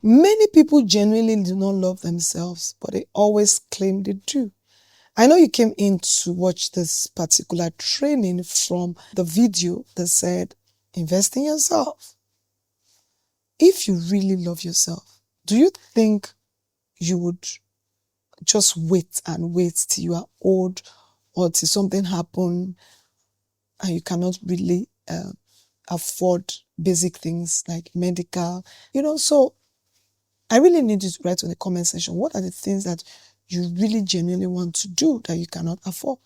Many people genuinely do not love themselves, but they always claim they do. I know you came in to watch this particular training from the video that said, invest in yourself. If you really love yourself, do you think you would just wait and wait till you are old or till something happen and you cannot really afford basic things like medical, so I really need you to write in the comment section, what are the things that you really genuinely want to do that you cannot afford?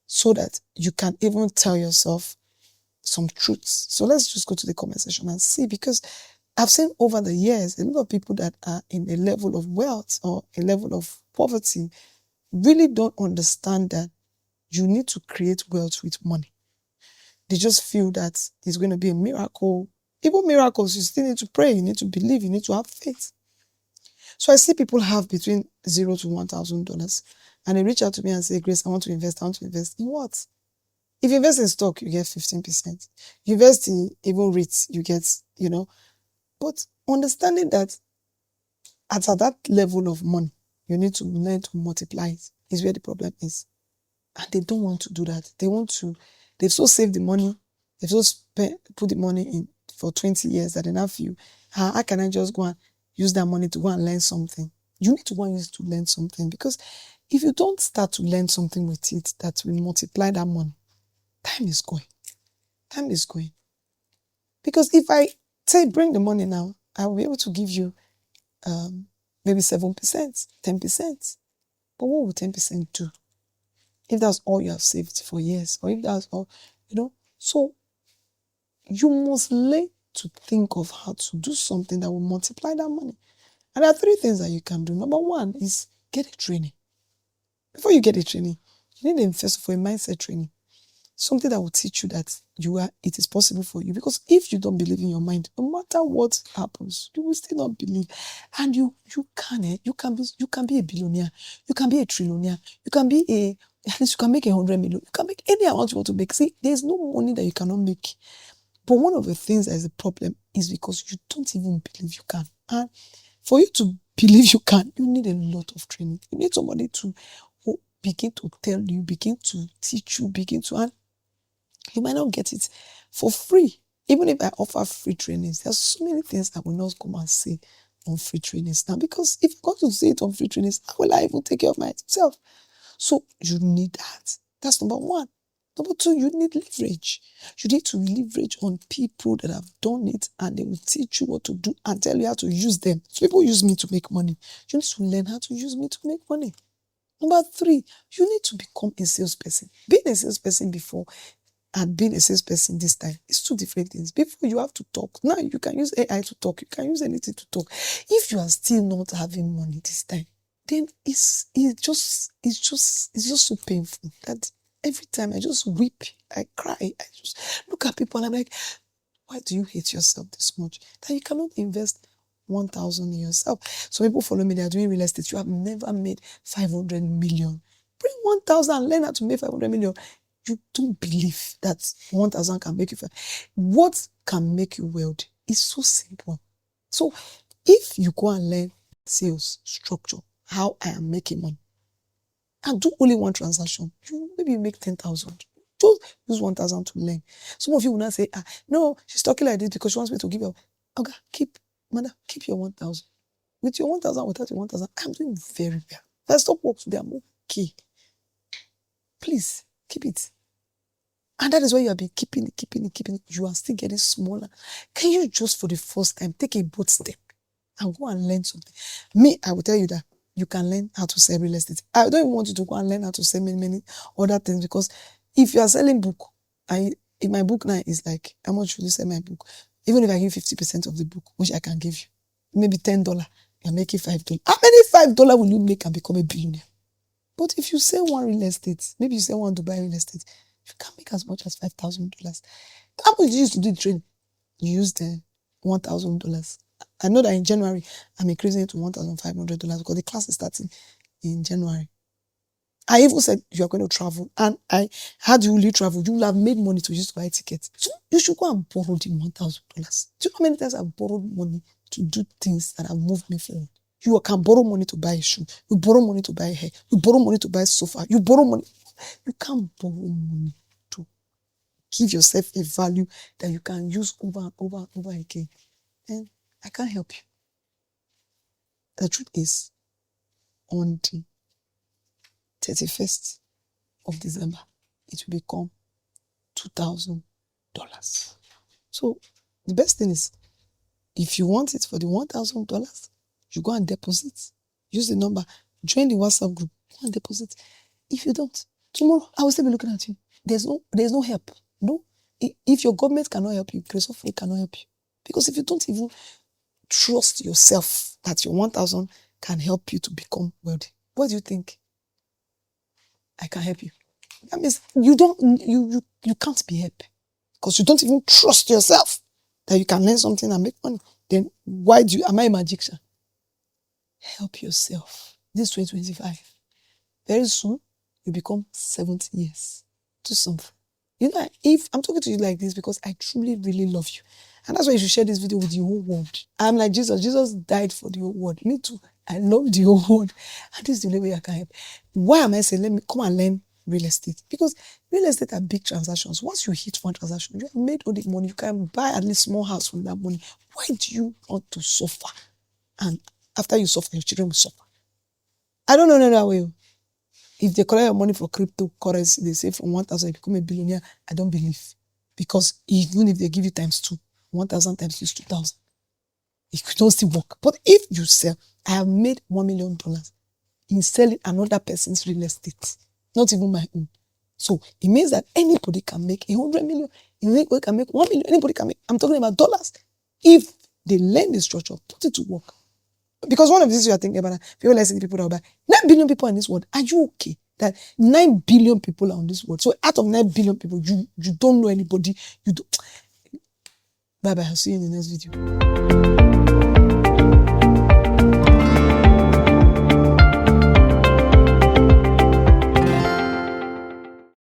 So that you can even tell yourself some truths. So let's just go to the comment section and see, because I've seen over the years, a lot of people that are in a level of wealth or a level of poverty really don't understand that you need to create wealth with money. They just feel that it's going to be a miracle. Even miracles, you still need to pray, you need to believe, you need to have faith. So I see people have between $0 to $1,000 and they reach out to me and say, Grace, I want to invest in what? If you invest in stock, you get 15%. You invest in even REITs, you get, But understanding that at that level of money, you need to learn to multiply it is where the problem is. And they don't want to do that. They've so saved the money, they've so put the money in for 20 years that they now feel, how can I just go and use that money to go and learn something? You need to go and use it to learn something, because if you don't start to learn something with it that will multiply that money, time is going. Time is going. Because if I say bring the money now, I will be able to give you maybe 7%, 10%. But what will 10% do? If that's all you have saved for years, or if that's all, So you must learn to think of how to do something that will multiply that money. And there are 3 things that you can do. Number 1 is get a training. Before you get a training, you need first of all a mindset training. Something that will teach you that it is possible for you. Because if you don't believe in your mind, no matter what happens, you will still not believe. And you can be a billionaire, you can be a trillionaire, at least you can make 100 million, you can make any amount you want to make. See, there's no money that you cannot make. But one of the things that is a problem is because you don't even believe you can. And for you to believe you can, you need a lot of training. You need somebody to begin to tell you, begin to teach you, and you might not get it for free. Even if I offer free trainings, there's so many things I will not come and say on free trainings now, because if I got to say it on free trainings, how will I even take care of myself? So you need that. That's number 1. Number 2, you need leverage. You need to leverage on people that have done it, and they will teach you what to do and tell you how to use them. So people use me to make money. You need to learn how to use me to make money. Number 3, you need to become a salesperson. Being a salesperson before and being a salesperson this time is 2 different things. Before, you have to talk. Now you can use AI to talk. You can use anything to talk. If you are still not having money this time, then it's just so painful that every time I just weep, I cry, I just look at people and I'm like, why do you hate yourself this much that you cannot invest 1,000 in yourself? So people follow me, they are doing real estate. You have never made 500 million. Bring 1,000 and learn how to make 500 million. You don't believe that 1,000 can make you 5. What can make you wealthy is so simple. So if you go and learn sales structure, how I am making money, and do only 1 transaction, you make 10,000. Just use 1,000 to learn. Some of you will not say, no, she's talking like this because she wants me to give her. Okay, keep your 1,000. With your 1,000, without your 1,000, I'm doing very well. If I stop work today, I'm okay. Please, keep it. And that is why you have been keeping it. You are still getting smaller. Can you just for the first time take a bold step and go and learn something? Me, I will tell you that you can learn how to sell real estate. I don't even want you to go and learn how to sell many other things, because if you are selling book, if my book now is like, how much will you sell my book? Even if I give 50% of the book, which I can give you, maybe $10, you're making $5. How many $5 will you make and become a billionaire? But if you sell 1 real estate, maybe you sell 1 Dubai real estate, you can make as much as $5,000. How much you used to do the training? You used $1,000. I know that in January, I'm increasing it to $1,500 because the class is starting in January. I even said you are going to travel, and how do you travel? You will have made money to use to buy tickets. So you should go and borrow the $1,000. Do you know how many times I've borrowed money to do things that have moved me forward. You can borrow money to buy a shoe. You borrow money to buy hair. You borrow money to buy sofa. You borrow money. You can't borrow money to give yourself a value that you can use over and over and over again. And I can't help you. The truth is, on the 31st of December, it will become $2,000. So the best thing is, if you want it for the $1,000, you go and deposit. Use the number. Join the WhatsApp group. Go and deposit. If you don't, tomorrow I will still be looking at you. There's no help. No. If your government cannot help you, Grace of Faith cannot help you. Because if you don't even trust yourself that your 1,000 can help you to become wealthy, what do you think? I can help you. That means you can't be helped because you don't even trust yourself that you can learn something and make money. Then why am I a magician? Help yourself. This 2025. Very soon, you become 70 years. Do something. You know, if I'm talking to you like this because I truly, really love you. And that's why you should share this video with the whole world. I'm like Jesus. Jesus died for the whole world. Me too. I love the whole world. And this is the only way I can help. Why am I saying, let me come and learn real estate? Because real estate are big transactions. Once you hit one transaction, you have made all the money. You can buy at least small house from that money. Why do you want to suffer? And after you suffer, your children will suffer. I don't know that way. If they collect your money for cryptocurrency, they say from 1,000 you become a billionaire. I don't believe. Because even if they give you times 2, 1,000 times 2 is 2,000. It could not still work. But if you sell, I have made $1 million in selling another person's real estate, not even my own. So it means that anybody can make 100 million. Anybody can make 1 million. Anybody can make. I'm talking about dollars. If they learn the structure, put it to work. Because one of the things you are thinking about, people like the people that will buy 9 billion people in this world. Are you okay that 9 billion people are on this world? So out of 9 billion people, you don't know anybody. You don't. Bye bye. I'll see you in the next video.